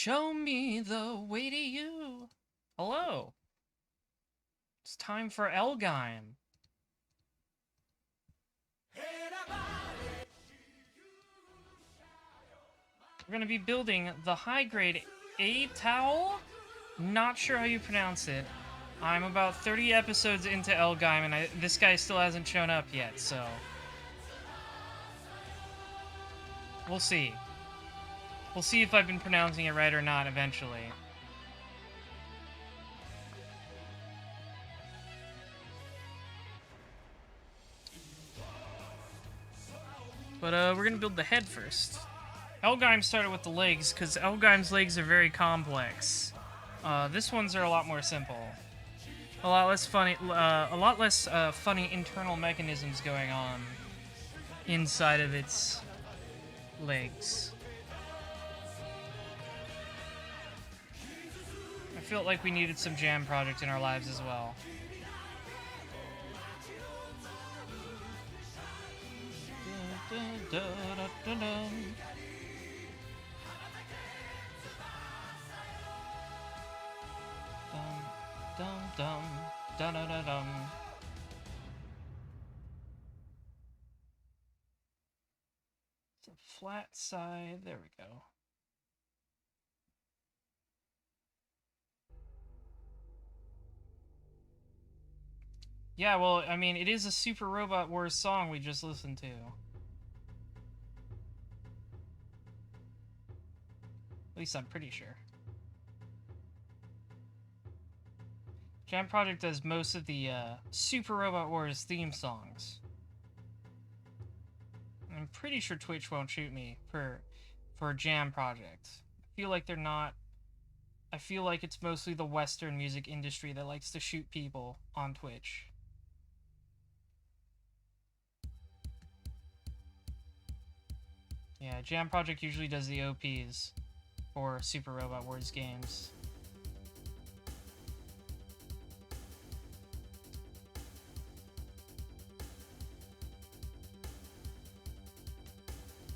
Show me the way to you. Hello. It's time for Elgheim. We're going to be building the high-grade A.Taul. Not sure how you pronounce it. I'm about 30 episodes into Elgheim, and this guy still hasn't shown up yet, so... we'll see. We'll see if I've been pronouncing it right or not eventually. But we're gonna build the head first. Elgheim started with the legs, because Elgheim's legs are very complex. This ones are a lot more simple. A lot less funny internal mechanisms going on inside of its legs. I felt like we needed some jam project in our lives as well. It's a flat side. There we go. Yeah, well, I mean, it is a Super Robot Wars song we just listened to. At least I'm pretty sure. Jam Project does most of the Super Robot Wars theme songs. I'm pretty sure Twitch won't shoot me for Jam Project. I feel like they're not... I feel like it's mostly the Western music industry that likes to shoot people on Twitch. Yeah, Jam Project usually does the OPs for Super Robot Wars games.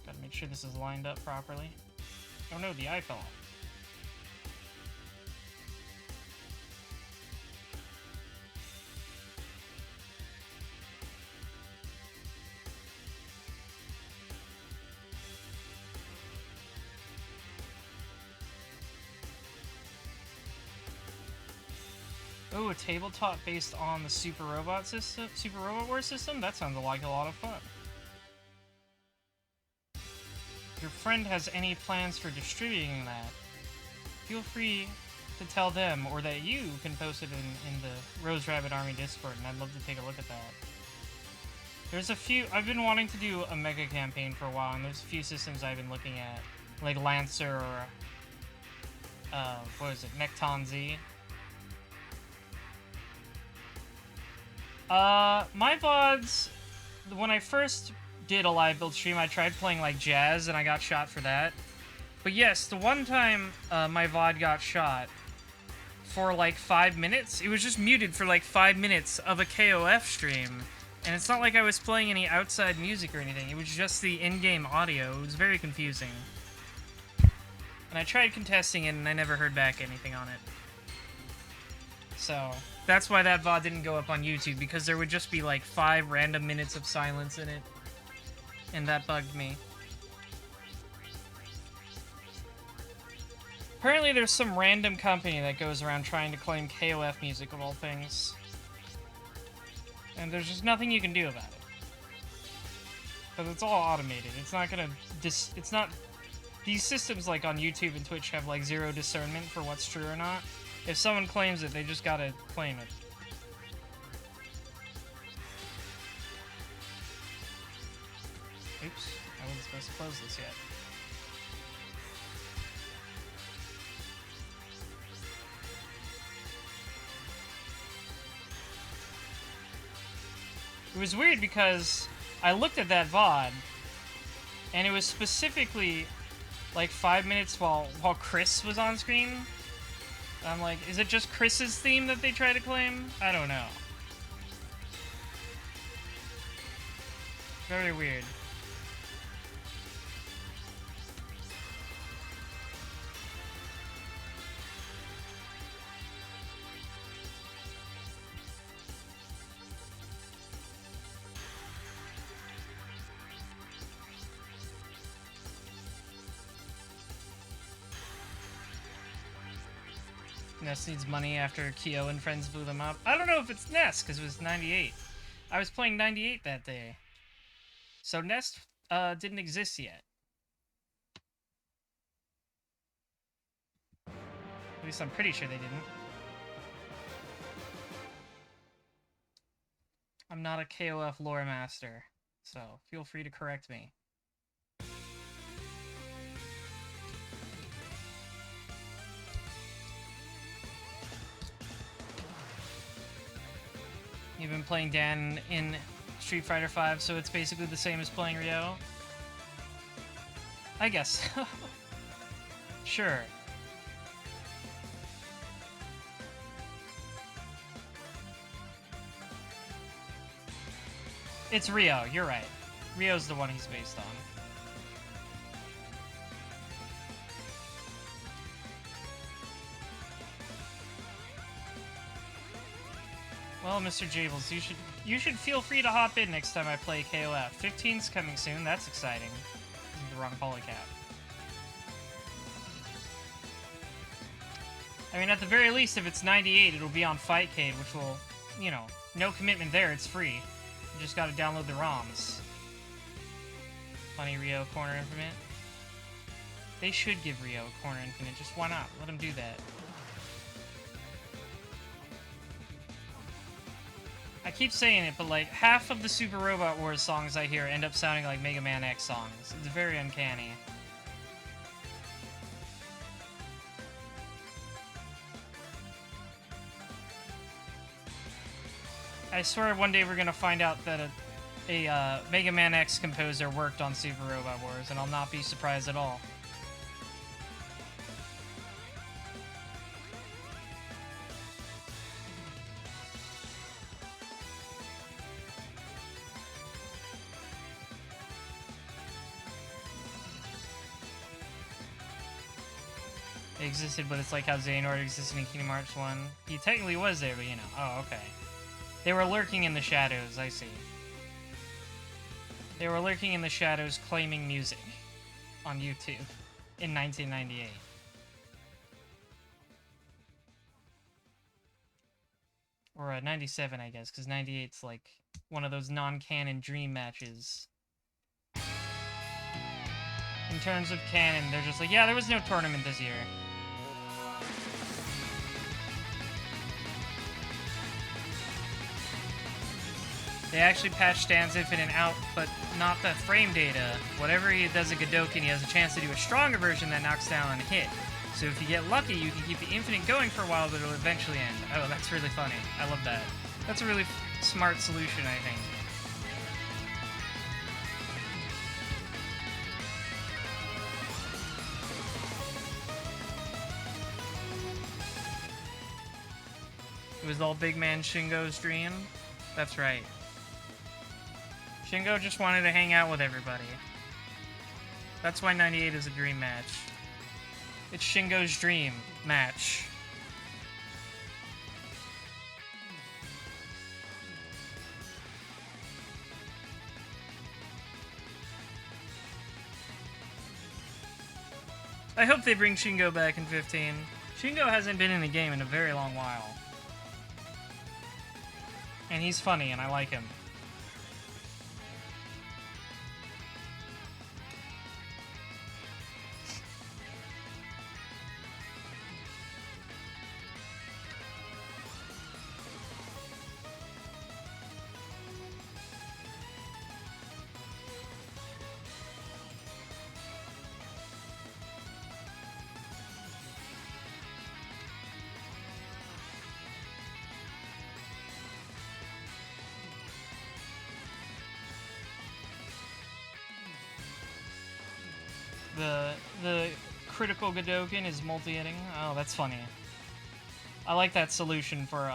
Gotta make sure this is lined up properly. Oh no, the eye fell off. Oh, a tabletop based on the Super Robot Wars system? That sounds like a lot of fun. If your friend has any plans for distributing that, feel free to tell them, or that you can post it in the Rose Rabbit Army Discord, and I'd love to take a look at that. There's a few... I've been wanting to do a mega campaign for a while, and there's a few systems I've been looking at, like Lancer or... what is it? Mecton Z. My VODs... When I first did a live build stream, I tried playing, like, jazz, and I got shot for that. But yes, the one time my VOD got shot for, like, 5 minutes, it was just muted for, like, 5 minutes of a KOF stream. And it's not like I was playing any outside music or anything. It was just the in-game audio. It was very confusing. And I tried contesting it, and I never heard back anything on it. So, that's why that VOD didn't go up on YouTube, because there would just be, like, 5 random minutes of silence in it. And that bugged me. Apparently there's some random company that goes around trying to claim KOF music of all things. And there's just nothing you can do about it. Because it's all automated. It's not gonna... it's not... These systems, like, on YouTube and Twitch have, like, zero discernment for what's true or not. If someone claims it, they just gotta claim it. Oops. I wasn't supposed to close this yet. It was weird because I looked at that VOD, and it was specifically like 5 minutes while Chris was on screen. And I'm like, is it just Chris's theme that they try to claim? I don't know. Very weird. Ness needs money after Kyo and friends blew them up. I don't know if it's Ness, because it was 98. I was playing 98 that day. So Nest didn't exist yet. At least I'm pretty sure they didn't. I'm not a KOF lore master, so feel free to correct me. You've been playing Dan in Street Fighter V, so it's basically the same as playing Ryo? I guess. Sure. It's Ryo, you're right. Ryo's the one he's based on. Well, Mr. Jables, you should feel free to hop in next time I play KOF. 15's coming soon, that's exciting. This is the wrong polycap. I mean, at the very least, if it's 98, it'll be on Fightcade, which will, you know, no commitment there, it's free. You just gotta download the ROMs. Funny Ryo Corner Infinite. They should give Ryo Corner Infinite, just why not? Let him do that. I keep saying it, but like, half of the Super Robot Wars songs I hear end up sounding like Mega Man X songs. It's very uncanny. I swear one day we're gonna find out that a Mega Man X composer worked on Super Robot Wars, and I'll not be surprised at all. It existed, but it's like how Xehanort existed in Kingdom Hearts 1. He technically was there, but you know. Oh, okay. They were lurking in the shadows, I see. They were lurking in the shadows claiming music on YouTube in 1998. Or 97, I guess, because 98's like one of those non-canon dream matches. In terms of canon, they're just like, yeah, there was no tournament this year. They actually patched Stan's Infinite out, but not the frame data. Whatever he does at Godoken, he has a chance to do a stronger version that knocks down on a hit. So if you get lucky, you can keep the Infinite going for a while, but it'll eventually end. Oh, that's really funny. I love that. That's a really smart solution, I think. It was all big man Shingo's dream? That's right. Shingo just wanted to hang out with everybody. That's why 98 is a dream match. It's Shingo's dream match. I hope they bring Shingo back in 15. Shingo hasn't been in a game in a very long while. And he's funny, and I like him. The critical Godoken is multi-hitting. Oh, that's funny. I like that solution for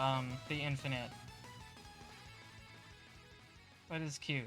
the Infinite. That is cute.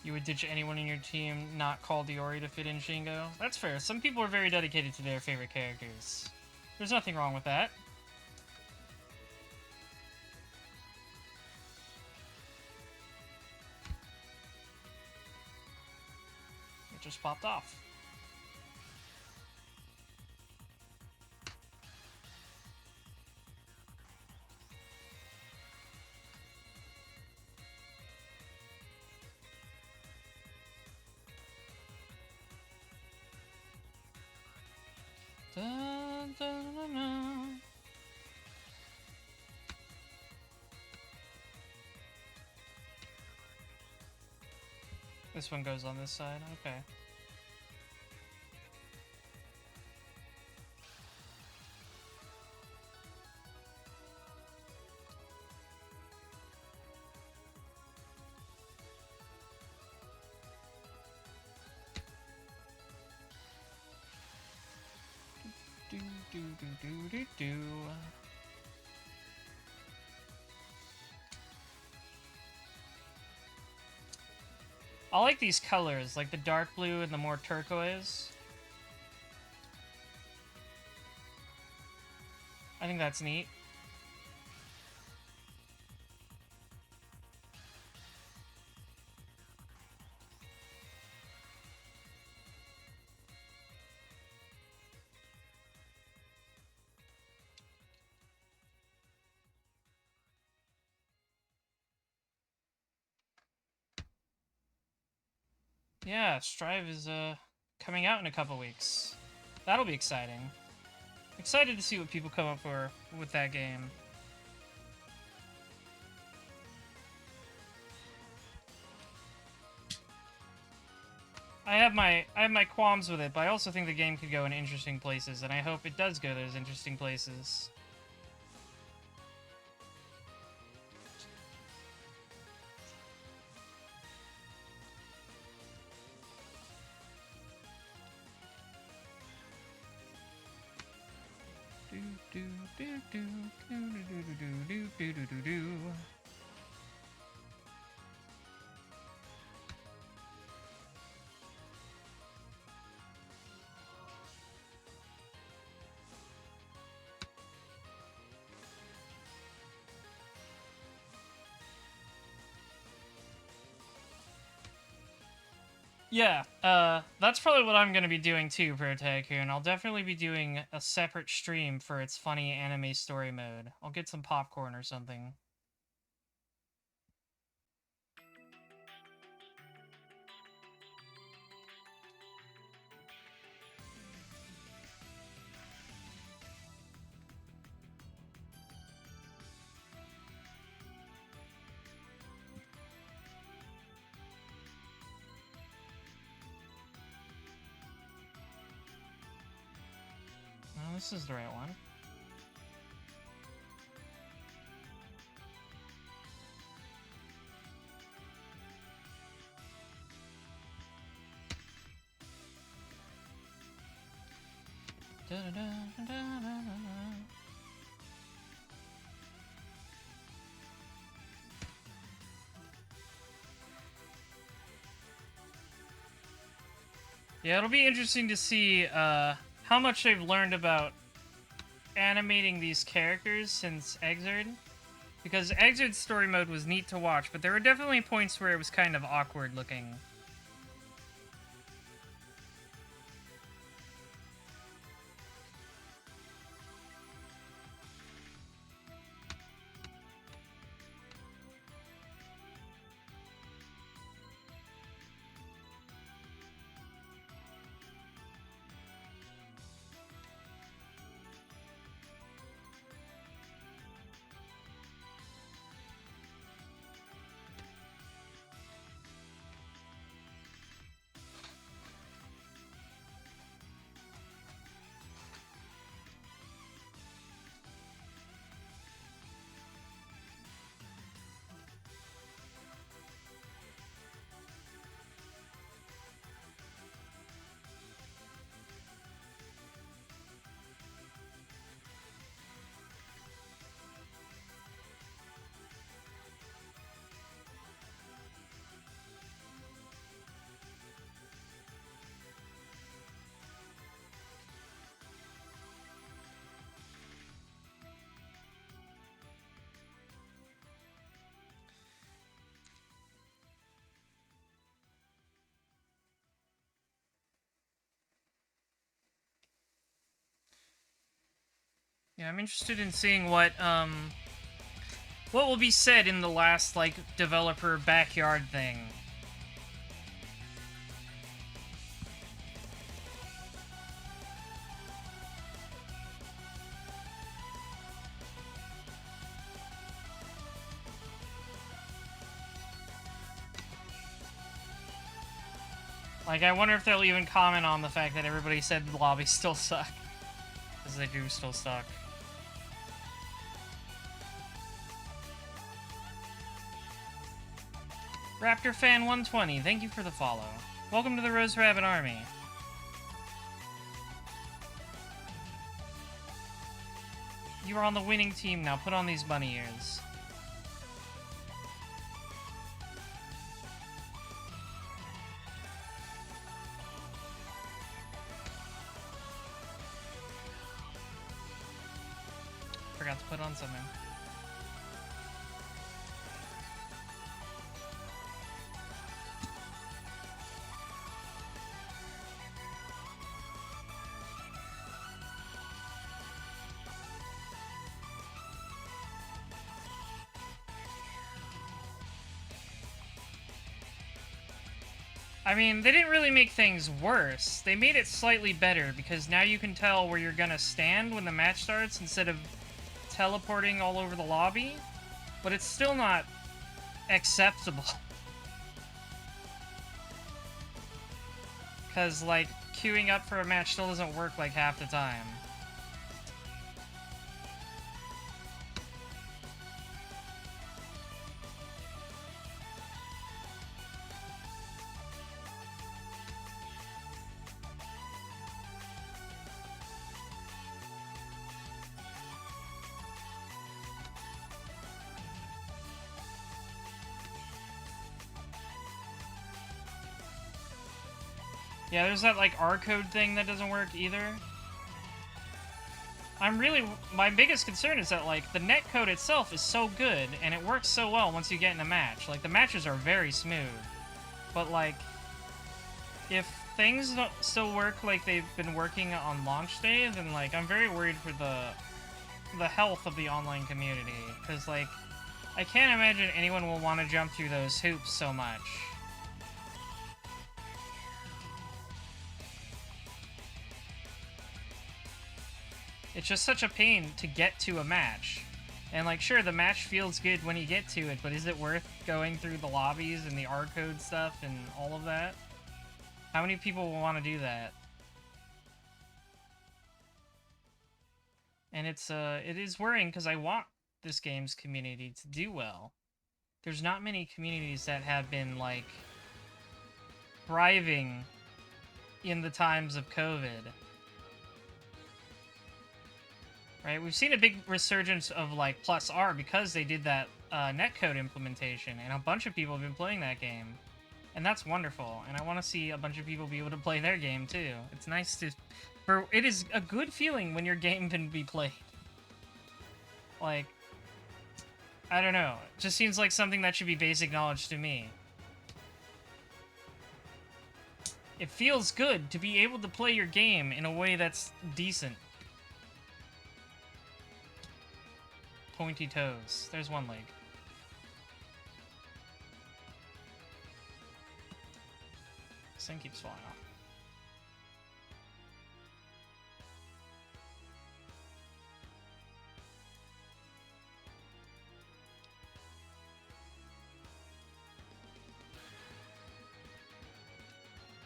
You would ditch anyone in your team not called Diori to fit in Shingo? That's fair. Some people are very dedicated to their favorite characters. There's nothing wrong with that. It just popped off. Dun, dun, dun, dun. This one goes on this side, okay. Do, do, do, do, do, do. I like these colors, like the dark blue and the more turquoise. I think that's neat. Yeah, Strive is coming out in a couple weeks. That'll be exciting. Excited to see what people come up with that game. I have my qualms with it, but I also think the game could go in interesting places, and I hope it does go those interesting places. Yeah, that's probably what I'm gonna be doing too, Pro Tycoon. I'll definitely be doing a separate stream for its funny anime story mode. I'll get some popcorn or something. No, this is the right one. Yeah, it'll be interesting to see how much they've learned about animating these characters since Exerd. Because Exerd's story mode was neat to watch, but there were definitely points where it was kind of awkward looking. Yeah, I'm interested in seeing what will be said in the last, like, developer backyard thing. Like, I wonder if they'll even comment on the fact that everybody said the lobbies still suck. Because they do still suck. Raptor Fan 120, thank you for the follow. Welcome to the Rose Rabbit Army. You are on the winning team now. Put on these bunny ears. Forgot to put on something. I mean, they didn't really make things worse. They made it slightly better, because now you can tell where you're gonna stand when the match starts instead of teleporting all over the lobby. But it's still not acceptable. Because, like, queuing up for a match still doesn't work, like, half the time. Yeah, there's that, like, R code thing that doesn't work either. My biggest concern is that, like, the netcode itself is so good, and it works so well once you get in a match. Like, the matches are very smooth. But, like, if things don't still work like they've been working on launch day, then, like, I'm very worried for the health of the online community. Because, like, I can't imagine anyone will want to jump through those hoops so much. It's just such a pain to get to a match. And, like, sure, the match feels good when you get to it, but is it worth going through the lobbies and the R-code stuff and all of that? How many people will want to do that? And it is worrying because I want this game's community to do well. There's not many communities that have been, like, thriving in the times of COVID. Right, we've seen a big resurgence of, like, Plus R because they did that netcode implementation, and a bunch of people have been playing that game. And that's wonderful, and I want to see a bunch of people be able to play their game, too. It's nice to... It is a good feeling when your game can be played. Like, I don't know. It just seems like something that should be basic knowledge to me. It feels good to be able to play your game in a way that's decent. Pointy toes. There's one leg. This thing keeps falling off.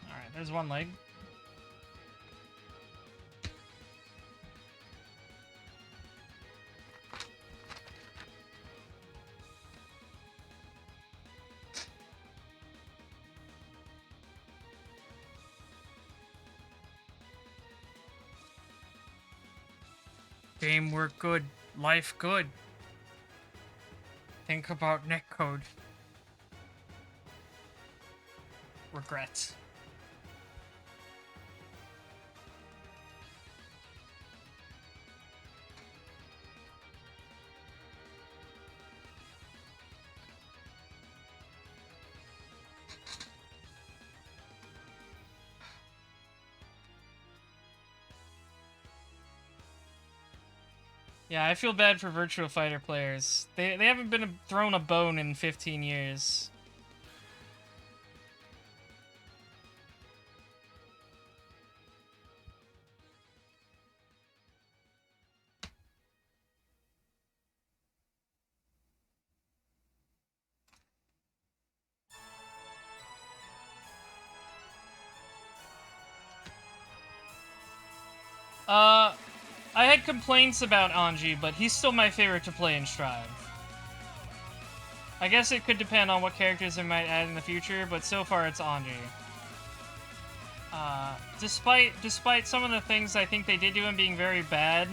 Alright, there's one leg. Game work good, life good. Think about netcode. Regret. Yeah, I feel bad for Virtua Fighter players. They haven't been thrown a bone in 15 years. I had complaints about Anji, but he's still my favorite to play in Strive. I guess it could depend on what characters they might add in the future, but so far it's Anji. Despite some of the things I think they did to him being very bad,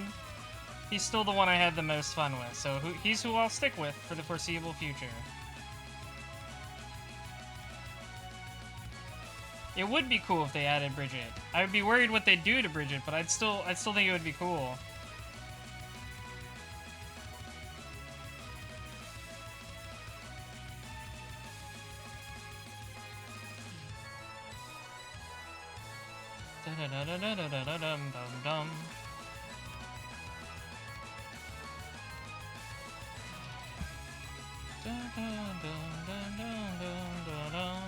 he's still the one I had the most fun with, so he's who I'll stick with for the foreseeable future. It would be cool if they added Bridget. I would be worried what they'd do to Bridget, but I'd still think it would be cool. Da-da-da-da-da-da-dum-dum-dum. Da-da-dum-dum-dum-dum-dum-dum.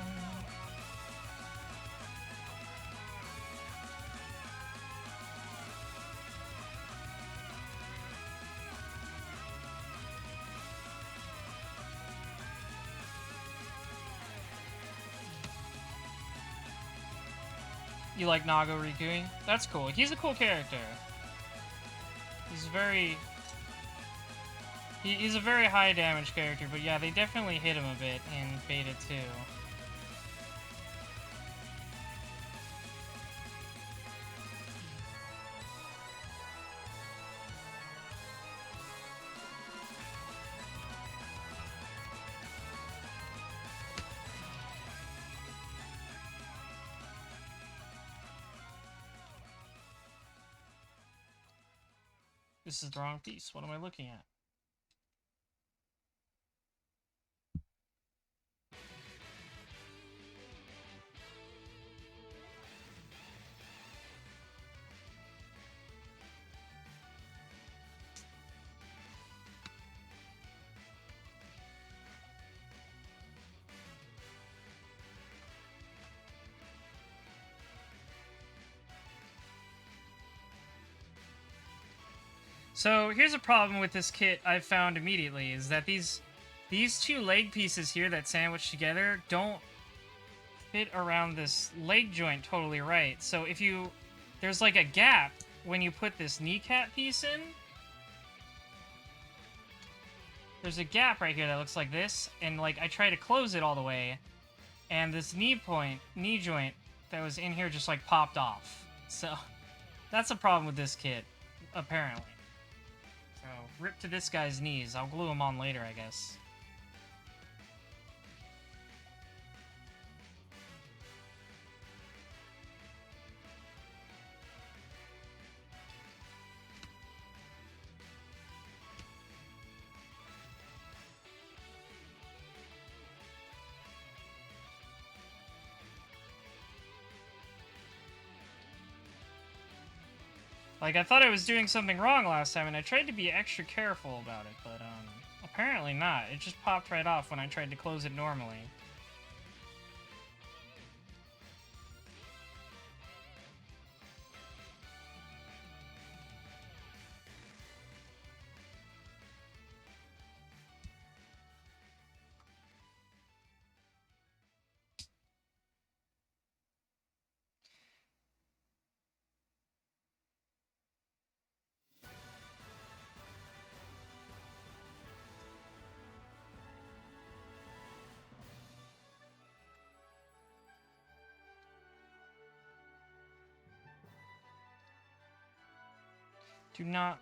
You like Nago Rikuing? That's cool. He's a cool character. He's very... He's a very high damage character, but yeah, they definitely hit him a bit in Beta 2. This is the wrong piece. What am I looking at? So here's a problem with this kit I've found immediately, is that these two leg pieces here that sandwich together don't fit around this leg joint totally right. So if you... There's like a gap when you put this kneecap piece in. There's a gap right here that looks like this, and like I try to close it all the way, and this knee joint that was in here just like popped off. So that's a problem with this kit, apparently. So, rip to this guy's knees. I'll glue him on later, I guess. Like, I thought I was doing something wrong last time, and I tried to be extra careful about it, but, apparently not. It just popped right off when I tried to close it normally.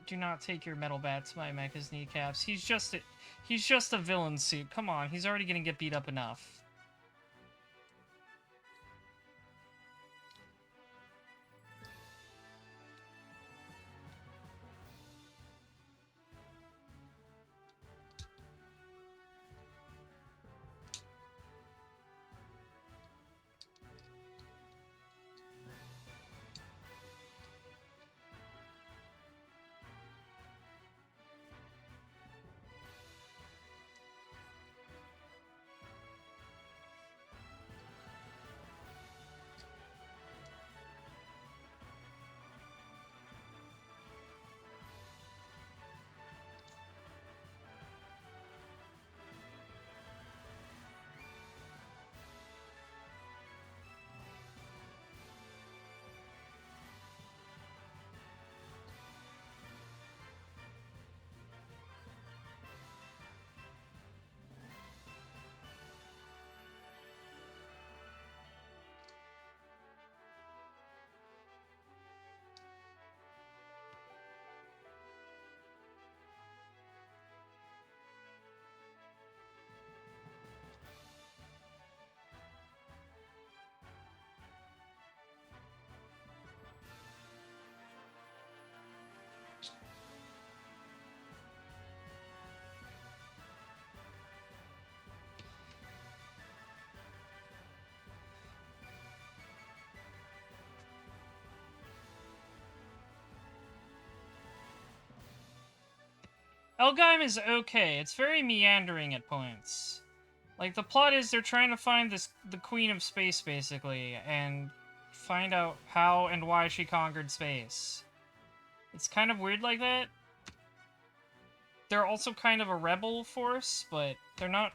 Do not take your metal bat to my mecha's kneecaps. He's just a villain suit. Come on, he's already gonna get beat up enough. Elgheim is okay. It's very meandering at points. Like, the plot is they're trying to find the Queen of Space, basically, and find out how and why she conquered space. It's kind of weird like that. They're also kind of a rebel force, but they're not...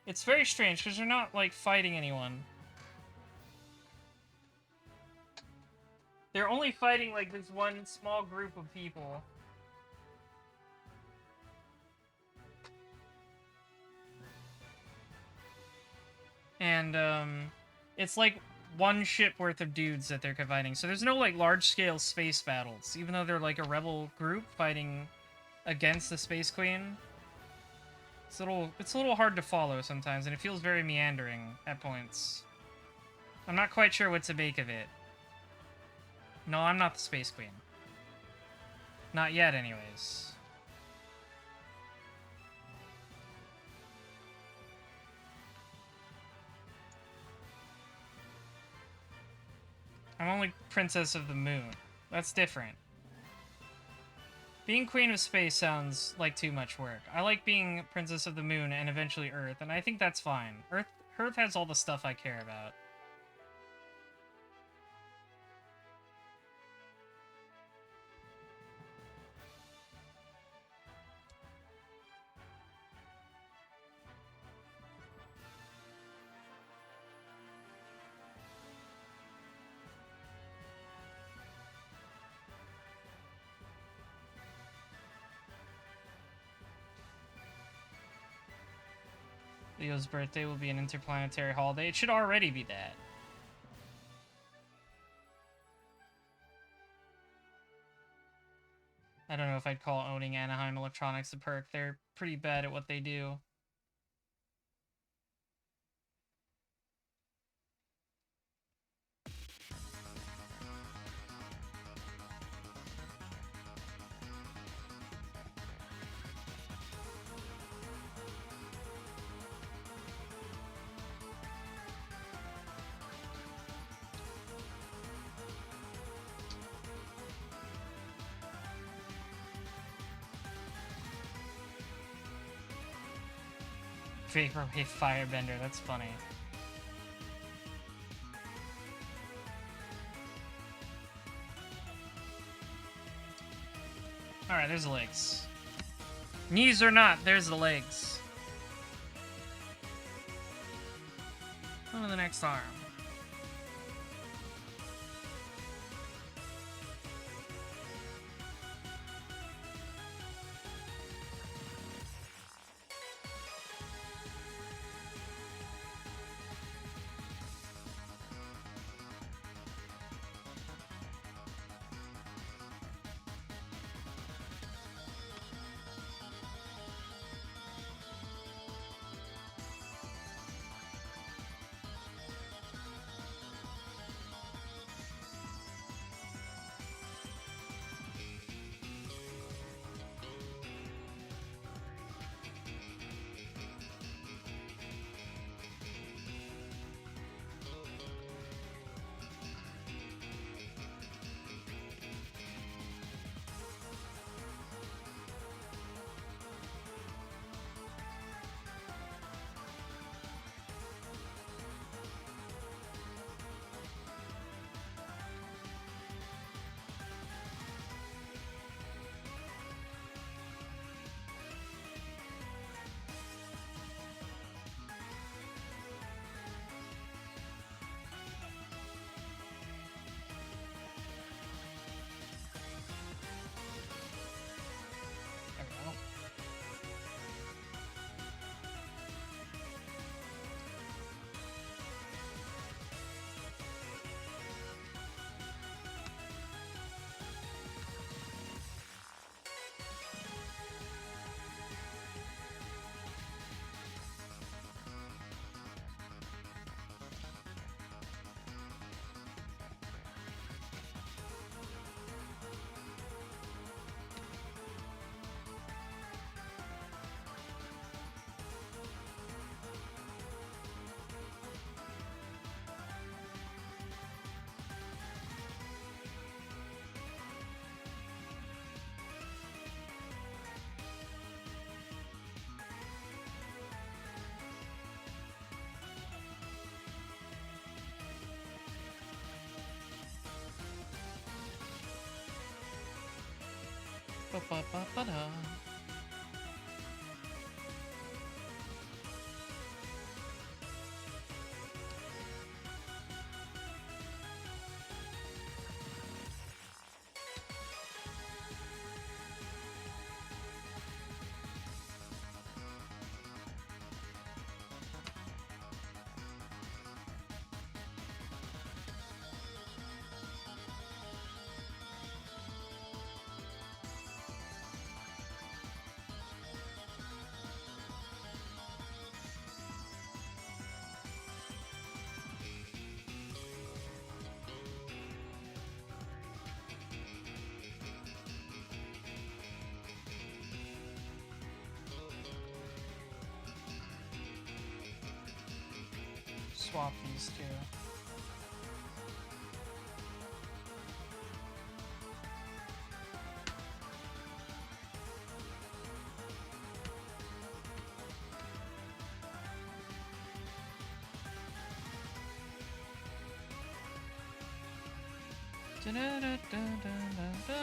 It's very strange, because they're not, like, fighting anyone. they're only fighting like this one small group of people. And it's like one ship worth of dudes that they're fighting. So there's no like large-scale space battles, even though they're like a rebel group fighting against the Space Queen. It's a little hard to follow sometimes, and it feels very meandering at points. I'm not quite sure what to make of it. No, I'm not the Space Queen. Not yet, anyways. I'm only Princess of the Moon. That's different. Being Queen of Space sounds like too much work. I like being Princess of the Moon and eventually Earth, and I think that's fine. Earth has all the stuff I care about. Leo's birthday will be an interplanetary holiday. It should already be that. I don't know if I'd call owning Anaheim Electronics a perk. They're pretty bad at what they do. Vaporwave Firebender, that's funny. Alright, there's the legs. Knees or not, there's the legs. On to the next arm. Ba-ba-ba-ba-da. swap these two. Da -da -da -da -da -da.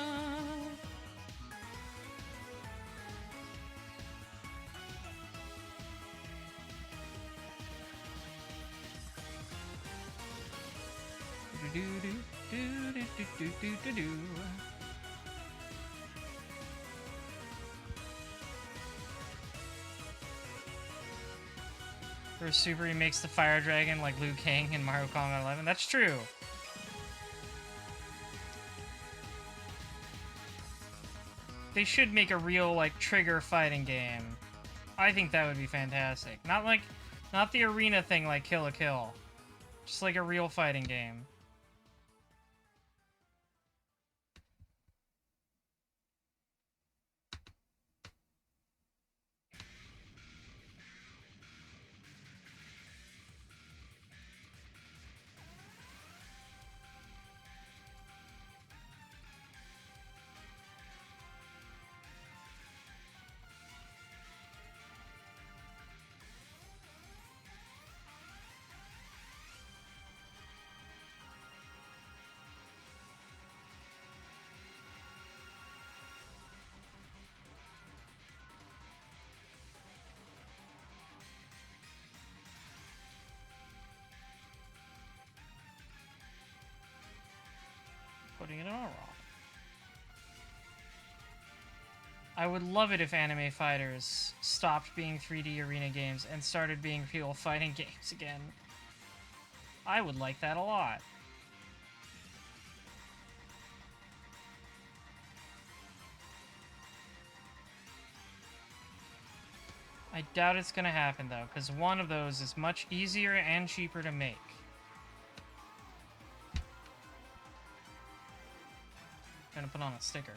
Do do do do do do do do. Where Super makes the fire dragon like Liu Kang in Mario Kart 11. That's true. They should make a real like trigger fighting game. I think that would be fantastic. Not the arena thing like Kill la Kill. Just like a real fighting game. Putting it all wrong. I would love it if anime fighters stopped being 3D arena games and started being real fighting games again. I would like that a lot. I doubt it's gonna happen though, because one of those is much easier and cheaper to make. Gonna put on a sticker.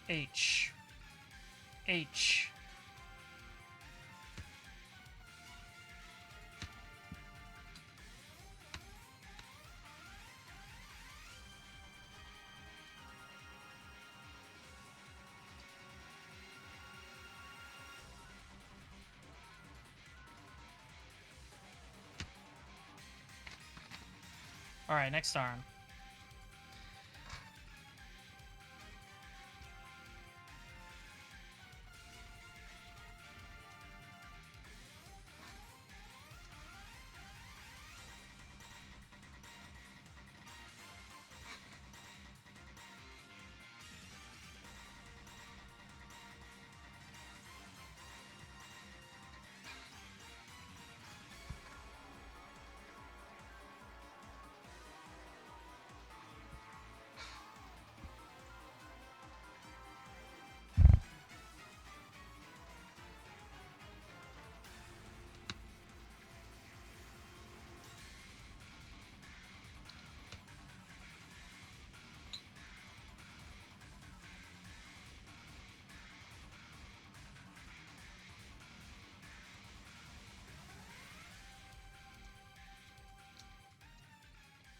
H. H. Alright, next arm.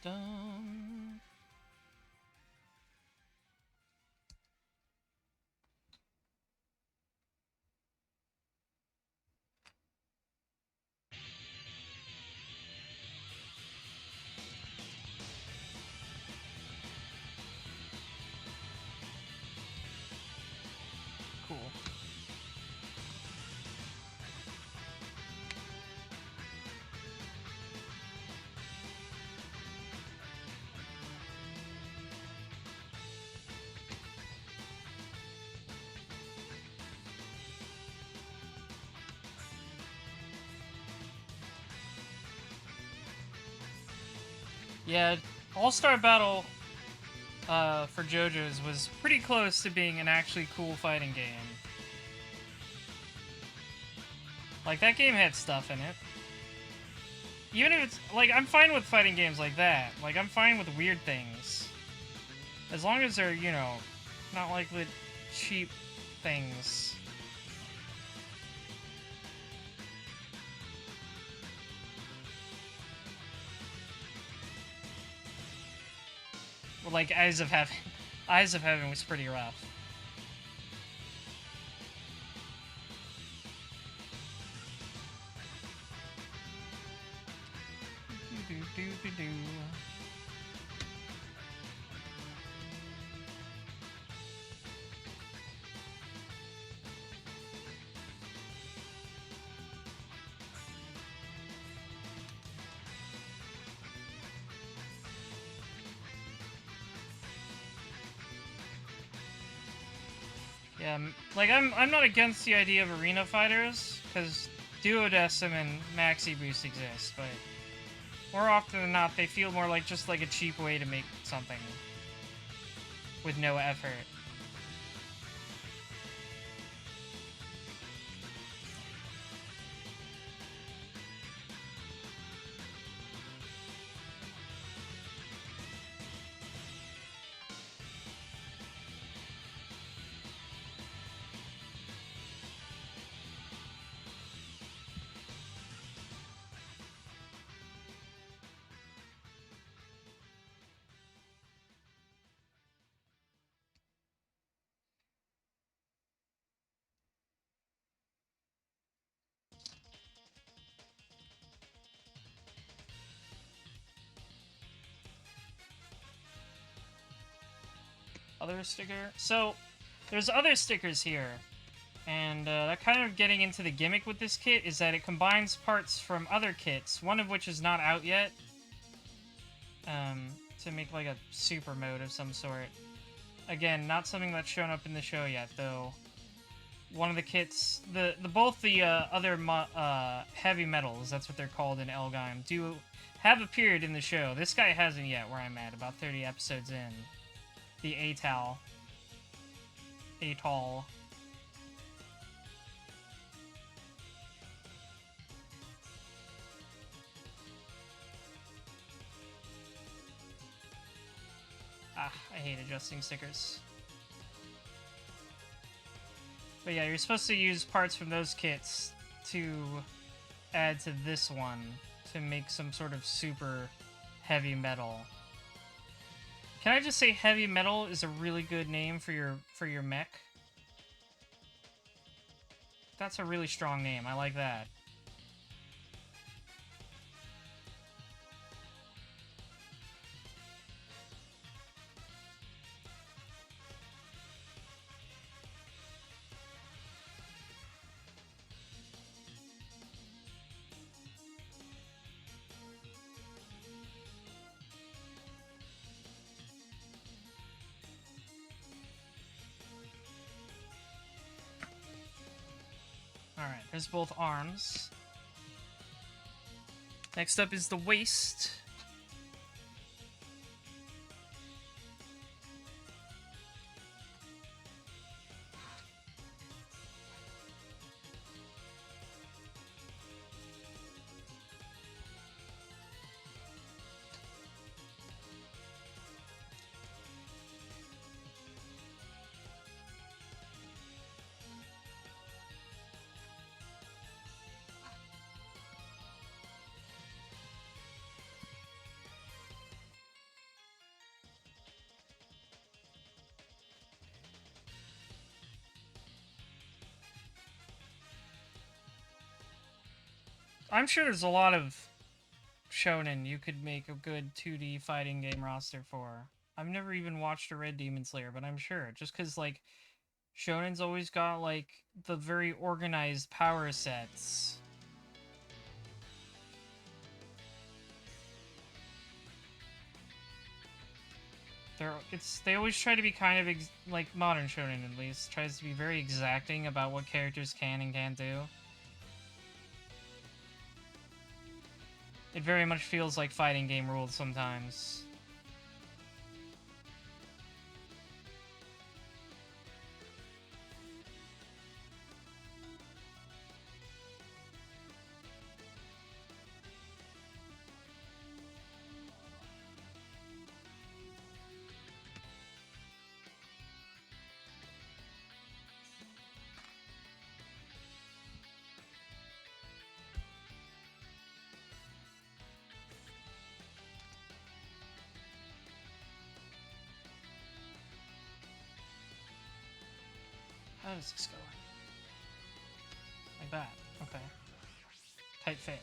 Dun. Cool. Yeah, All-Star Battle for JoJo's was pretty close to being an actually cool fighting game. Like, that game had stuff in it. Even if it's, like, I'm fine with fighting games like that. Like, I'm fine with weird things. As long as they're, you know, not like the cheap things. Like, Eyes of Heaven. Eyes of Heaven was pretty rough. Yeah, like, I'm not against the idea of arena fighters, because Duodecim and Maxi Boost exist, but more often than not, they feel more like just like a cheap way to make something with no effort. Other sticker? So, there's other stickers here. And that kind of getting into the gimmick with this kit is that it combines parts from other kits, one of which is not out yet, to make like a super mode of some sort. Again, not something that's shown up in the show yet, though. One of the kits, both the other heavy metals, that's what they're called in Elgheim, do have appeared in the show. This guy hasn't yet, where I'm at, about 30 episodes in. The A.Taul. A.Taul. Ah, I hate adjusting stickers. But yeah, you're supposed to use parts from those kits to add to this one to make some sort of super heavy metal. Can I just say heavy metal is a really good name for your mech? That's a really strong name. I like that. Alright, there's both arms. Next up is the waist. I'm sure there's a lot of shonen you could make a good 2D fighting game roster for. I've never even watched a Red Demon Slayer, but I'm sure. Just because, like, shonen's always got, like, the very organized power sets. They always try to be kind of, like, modern shonen at least, tries to be very exacting about what characters can and can't do. It very much feels like fighting game rules sometimes. How does this go? Like that. Okay. Tight fit.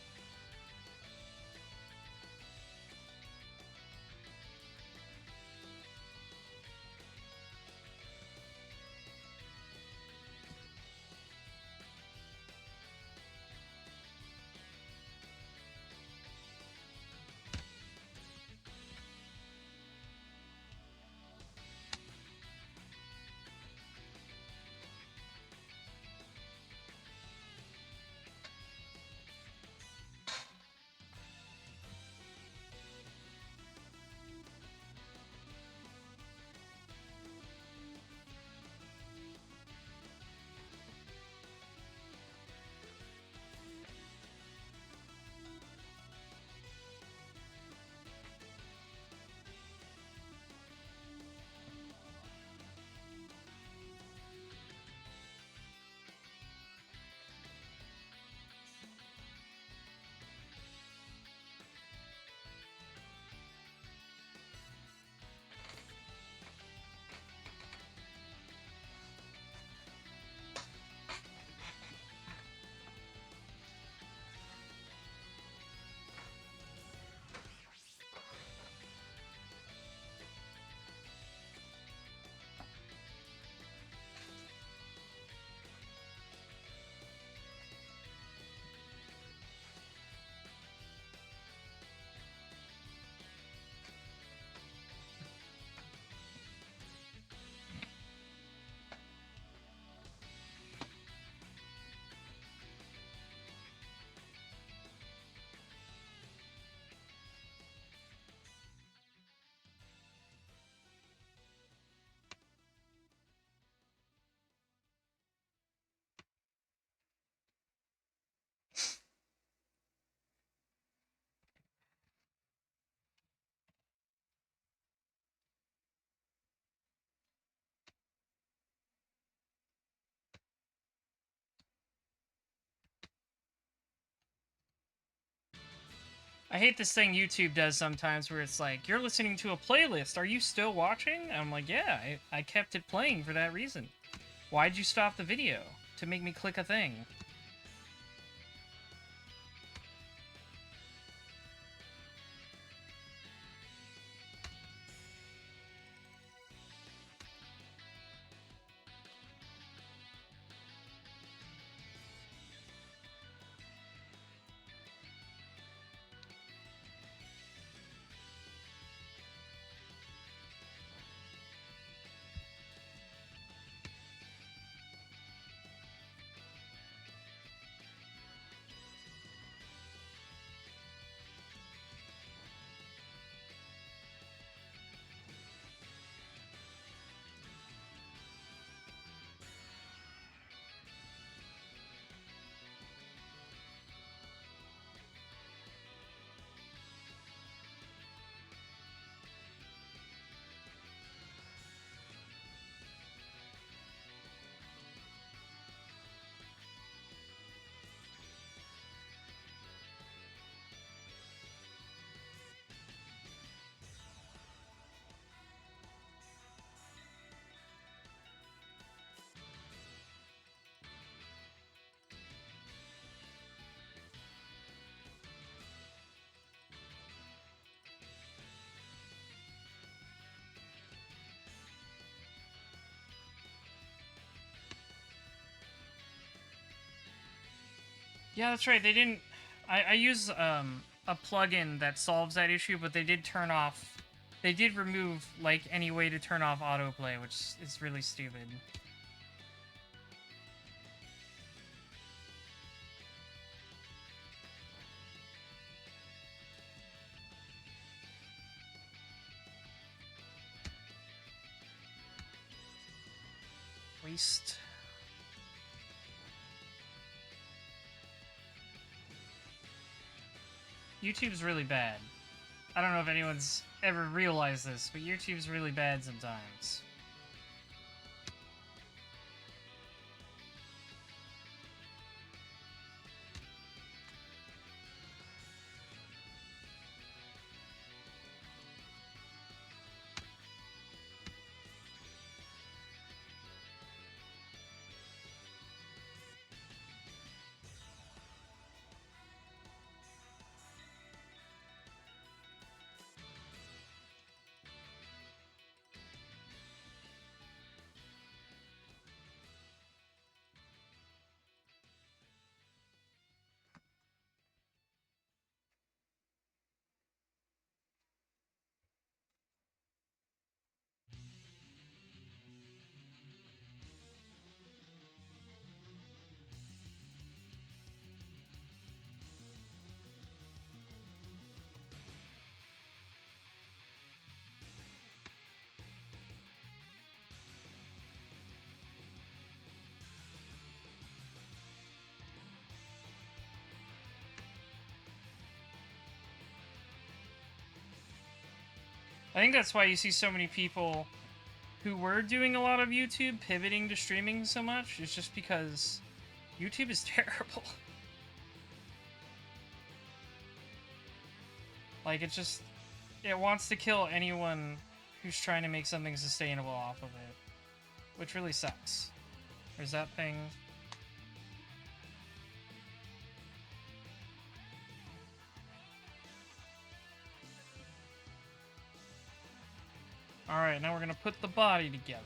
I hate this thing YouTube does sometimes where it's like, you're listening to a playlist. Are you still watching? And I'm like, yeah, I kept it playing for that reason. Why'd you stop the video? To make me click a thing. Yeah, that's right. They didn't. I use a plugin that solves that issue, but they did turn off. They did remove like any way to turn off autoplay, which is really stupid. Waste. YouTube's really bad. I don't know if anyone's ever realized this, but YouTube's really bad sometimes. I think that's why you see so many people who were doing a lot of YouTube pivoting to streaming so much. It's just because YouTube is terrible. Like, it wants to kill anyone who's trying to make something sustainable off of it, which really sucks. There's that thing. Alright, now we're gonna put the body together.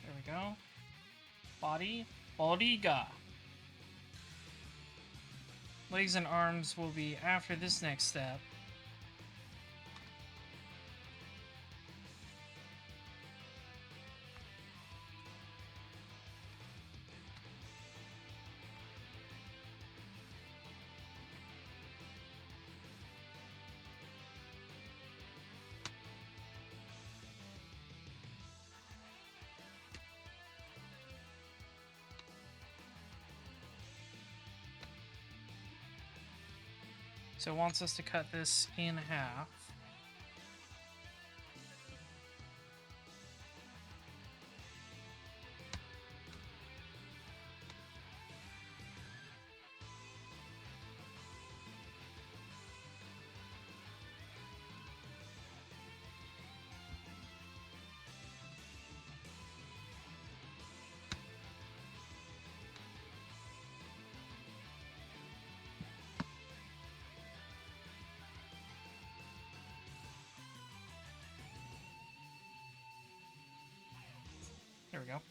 There we go. Bodiga. Legs and arms will be after this next step. So it wants us to cut this in half. There we go.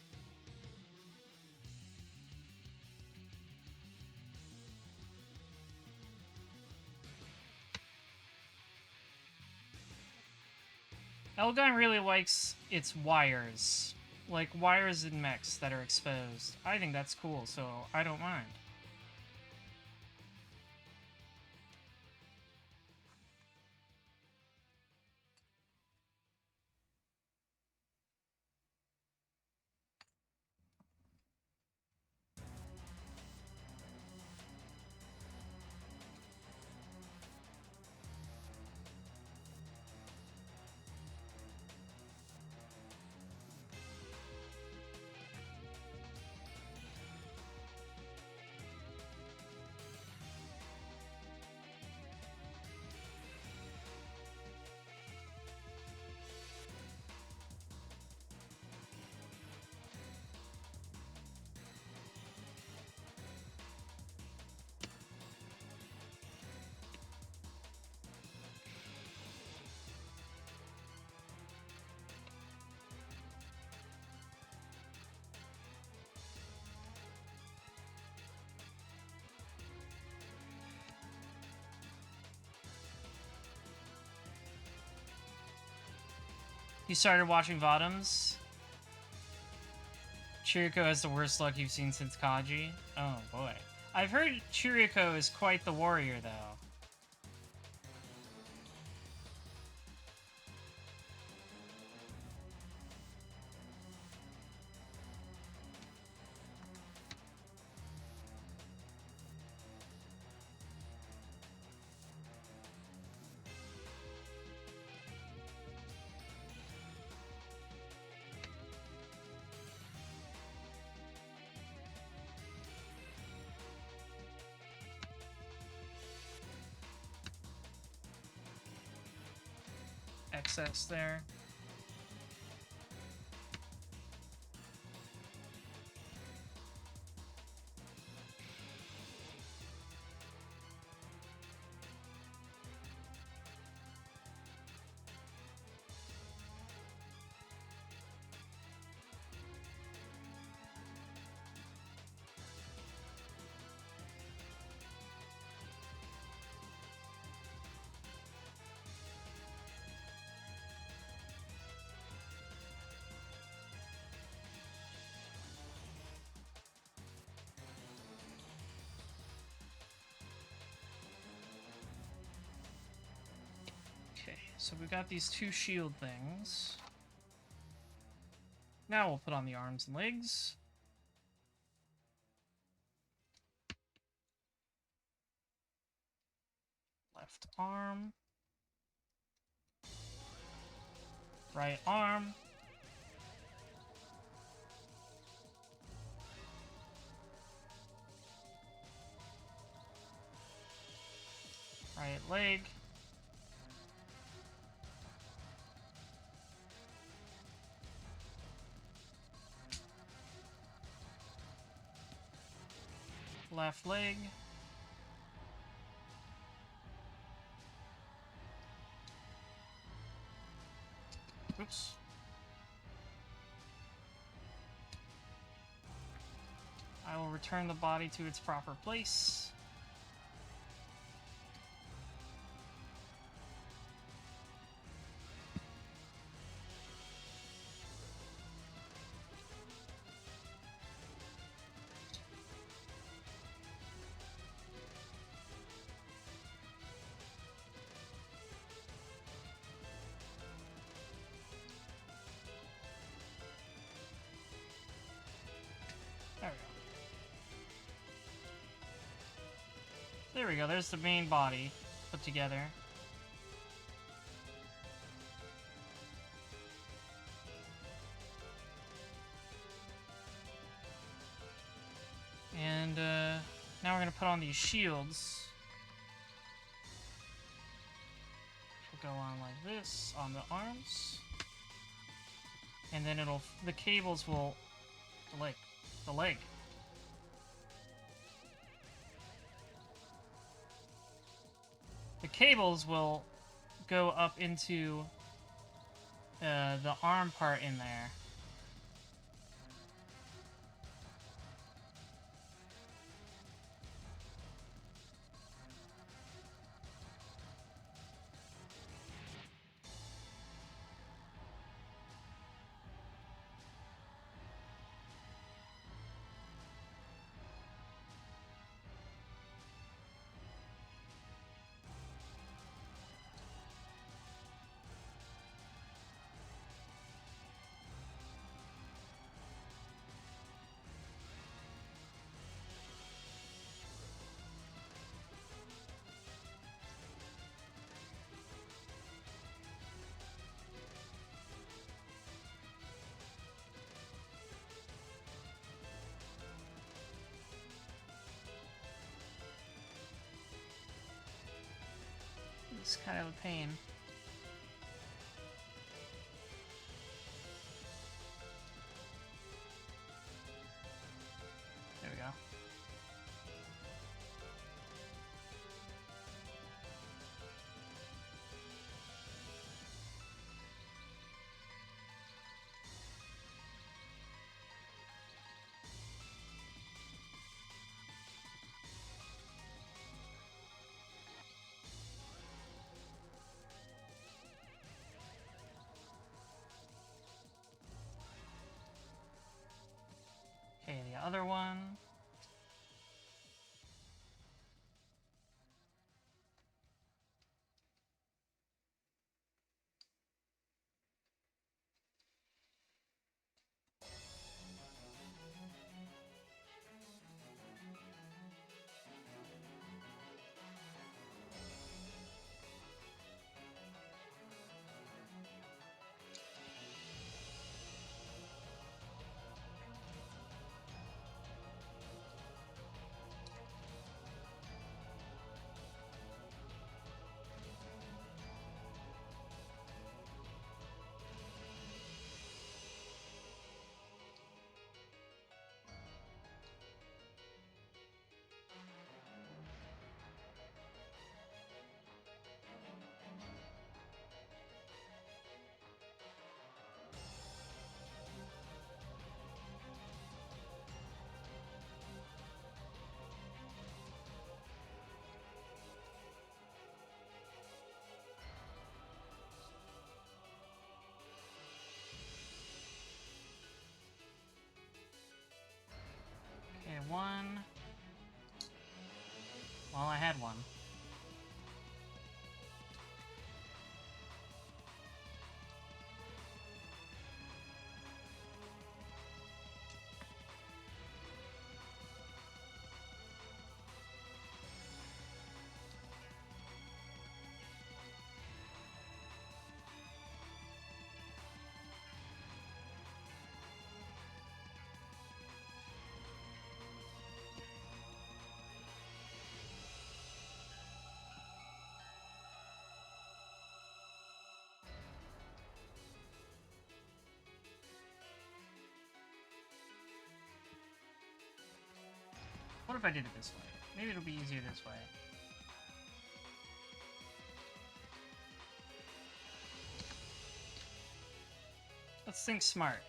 Elgon really likes its wires. Like wires and mechs that are exposed. I think that's cool, so I don't mind. You started watching Bottoms? Chiriko has the worst luck you've seen since Kaji? Oh boy. I've heard Chiriko is quite the warrior, though. Excess there. Okay, so we got these two shield things. Now we'll put on the arms and legs. Left arm. Right arm. Right leg. Left leg. Oops. I will return the body to its proper place. There we go. There we go, there's the main body put together. And now we're gonna put on these shields. We'll go on like this on the arms. And then the cables will, the leg. The cables will go up into the arm part in there. It's kind of a pain. There we go. if I did it this way? Maybe it'll be easier this way. Let's think smart.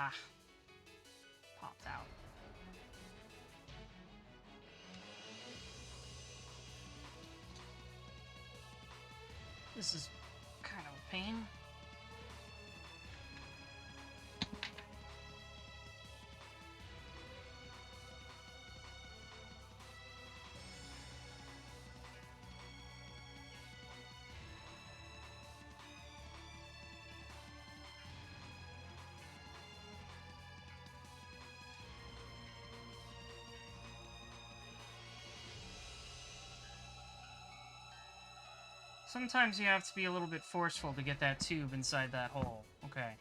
Ah. Popped out. This is kind of a pain. Sometimes you have to be a little bit forceful to get that tube inside that hole. Okay.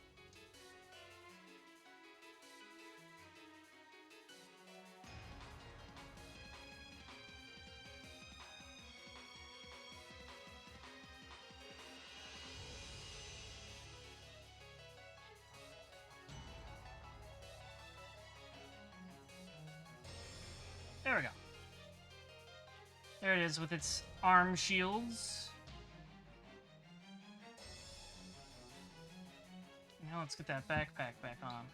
There we go. There it is with its arm shields. Now let's get that backpack back on.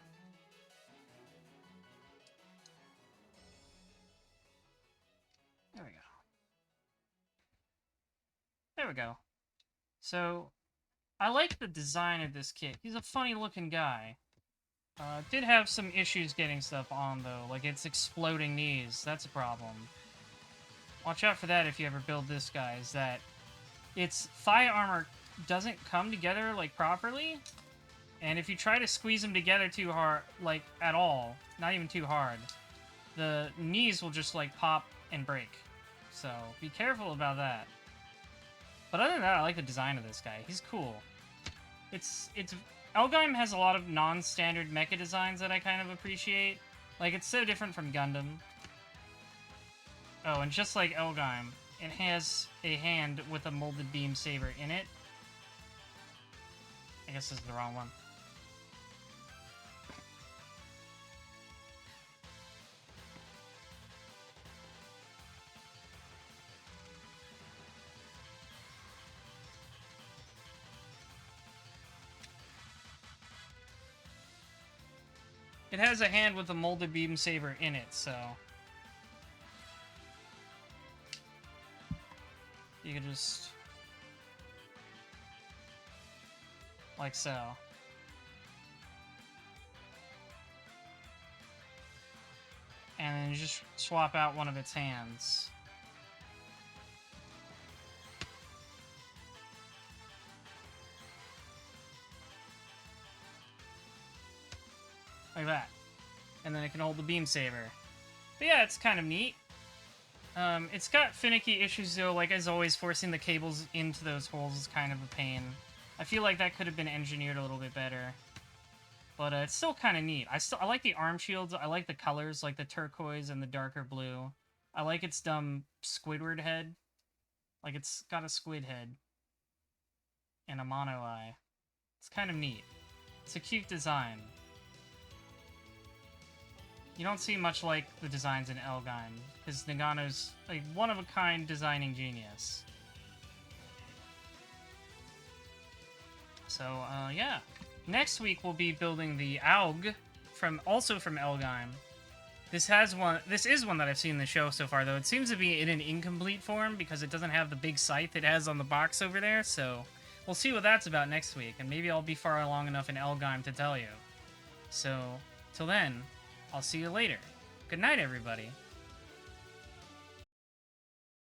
There we go. There we go. So, I like the design of this kit. He's a funny looking guy. Did have some issues getting stuff on though, like its exploding knees. That's a problem. Watch out for that if you ever build this guy, is that its thigh armor doesn't come together like properly. And if you try to squeeze them together too hard, like, at all, not even too hard, the knees will just, like, pop and break. So, be careful about that. But other than that, I like the design of this guy. He's cool. Elgheim has a lot of non-standard mecha designs that I kind of appreciate. Like, it's so different from Gundam. Oh, and just like Elgheim, it has a hand with a molded beam saber in it. I guess this is the wrong one. It has a hand with a molded beam saber in it, so you can just like so. And then you just swap out one of its hands. Like that. And then it can hold the beam saber. But yeah, it's kind of neat. It's got finicky issues though, like as always, forcing the cables into those holes is kind of a pain. I feel like that could have been engineered a little bit better. But it's still kind of neat. I like the arm shields. I like the colors, like the turquoise and the darker blue. I like its dumb Squidward head. Like it's got a squid head. And a mono eye. It's kind of neat. It's a cute design. You don't see much like the designs in Elgheim, because Nagano's a one-of-a-kind designing genius. So, yeah. Next week we'll be building the Aug, also from Elgheim. This is one that I've seen in the show so far, though. It seems to be in an incomplete form because it doesn't have the big scythe it has on the box over there, so we'll see what that's about next week, and maybe I'll be far along enough in Elgheim to tell you. So, till then, I'll see you later. Good night, everybody.